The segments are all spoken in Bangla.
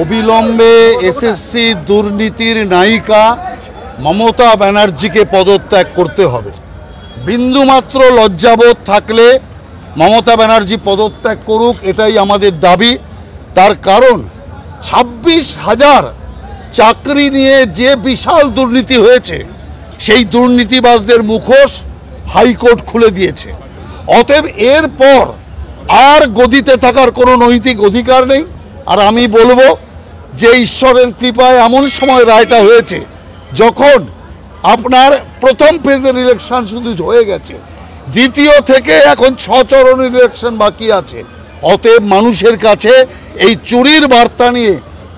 অবিলম্বে এসএসসি দুর্নীতির নায়িকা মমতা ব্যানার্জিকে পদত্যাগ করতে হবে। বিন্দুমাত্র লজ্জাবোধ থাকলে মমতা ব্যানার্জি পদত্যাগ করুক, এটাই আমাদের দাবি। তার কারণ 26,000 চাকরি নিয়ে যে বিশাল দুর্নীতি হয়েছে, সেই দুর্নীতিবাজদের মুখোশ হাইকোর্ট খুলে দিয়েছে। অতএব এরপর আর গদিতে থাকার কোনো নৈতিক অধিকার নেই। আর আমি বলবো যে ঈশ্বরের কৃপায় এমন সময় রায়টা হয়েছে যখন আপনার প্রথম ফেজের ইলেকশন শুধু হয়ে গেছে, দ্বিতীয় থেকে এখন 6 চরণের ইলেকশন বাকি আছে। অতএব মানুষের কাছে এই চুরির বার্তা নিয়ে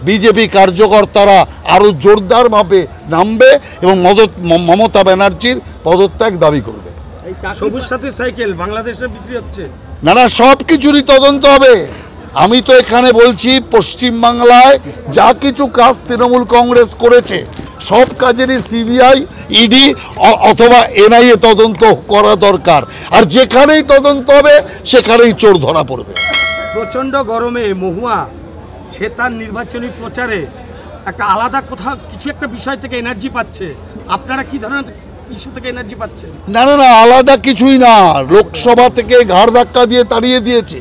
বিজেপি কার্যকর্তারা আরও জোরদারভাবে নামবে এবং মমতা ব্যানার্জির পদত্যাগ দাবি করবে। সবুজ সাথী সাইকেল বাংলাদেশে বিক্রি হচ্ছে না, সব কিছুরই তদন্ত হবে। আমি তো এখানে বলছি পশ্চিমবাংলায় যা কিছু কাজ তৃণমূল কংগ্রেস করেছে সব কাজেরই সিবিআই, ইডি অথবা এনআইএ তদন্ত করা দরকার। আর যেখানেই তদন্ত হবে সেখানেই চোর ধরা পড়বে। প্রচণ্ড গরমে মহুয়া সে তার নির্বাচনী প্রচারে একটা আলাদা কোথাও কিছু একটা বিষয় থেকে এনার্জি পাচ্ছে। আপনারা কি ধরনের ইস্যু থেকে এনার্জি পাচ্ছেন? না, আলাদা কিছুই না। লোকসভা থেকে ঘাড় ধাক্কা দিয়ে তাড়িয়ে দিয়েছে,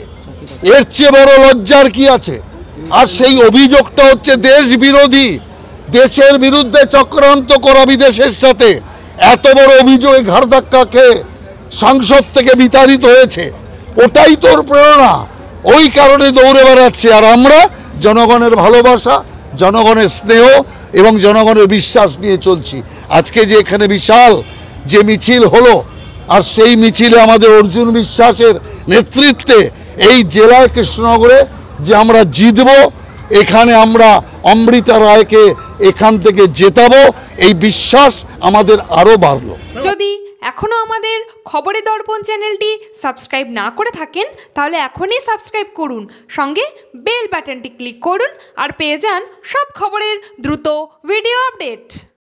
এর চেয়ে বড় লজ্জার কি আছে? আর সেই অভিযোগটা হচ্ছে দেশ বিরোধী, দেশের বিরুদ্ধে চক্রান্ত করা বিদেশের সাথে। এত বড় অভিযোগে ঘাড় ধাক্কা খেয়ে সংসদ থেকে বিতাড়িত হয়েছে, ওটাই তোর প্রেরণা। ওই কারণে দৌড়ে বেড়াচ্ছে। আর আমরা জনগণের ভালোবাসা, জনগণের স্নেহ এবং জনগণের বিশ্বাস নিয়ে চলছি। আজকে যে এখানে বিশাল যে মিছিল হলো, আর সেই মিছিলে আমাদের অর্জুন বিশ্বাসের নেতৃত্বে এই জেলায় কৃষ্ণনগরে যে আমরা জিতব, এখানে আমরা অমৃতা রায়কে এখান থেকে জেতাবো, এই বিশ্বাস আমাদের আরও বাড়লো। যদি এখনও আমাদের খবরের দর্পণ চ্যানেলটি সাবস্ক্রাইব না করে থাকেন তাহলে এখনই সাবস্ক্রাইব করুন, সঙ্গে বেল বাটনটি ক্লিক করুন আর পেয়ে যান সব খবরের দ্রুত ভিডিও আপডেট।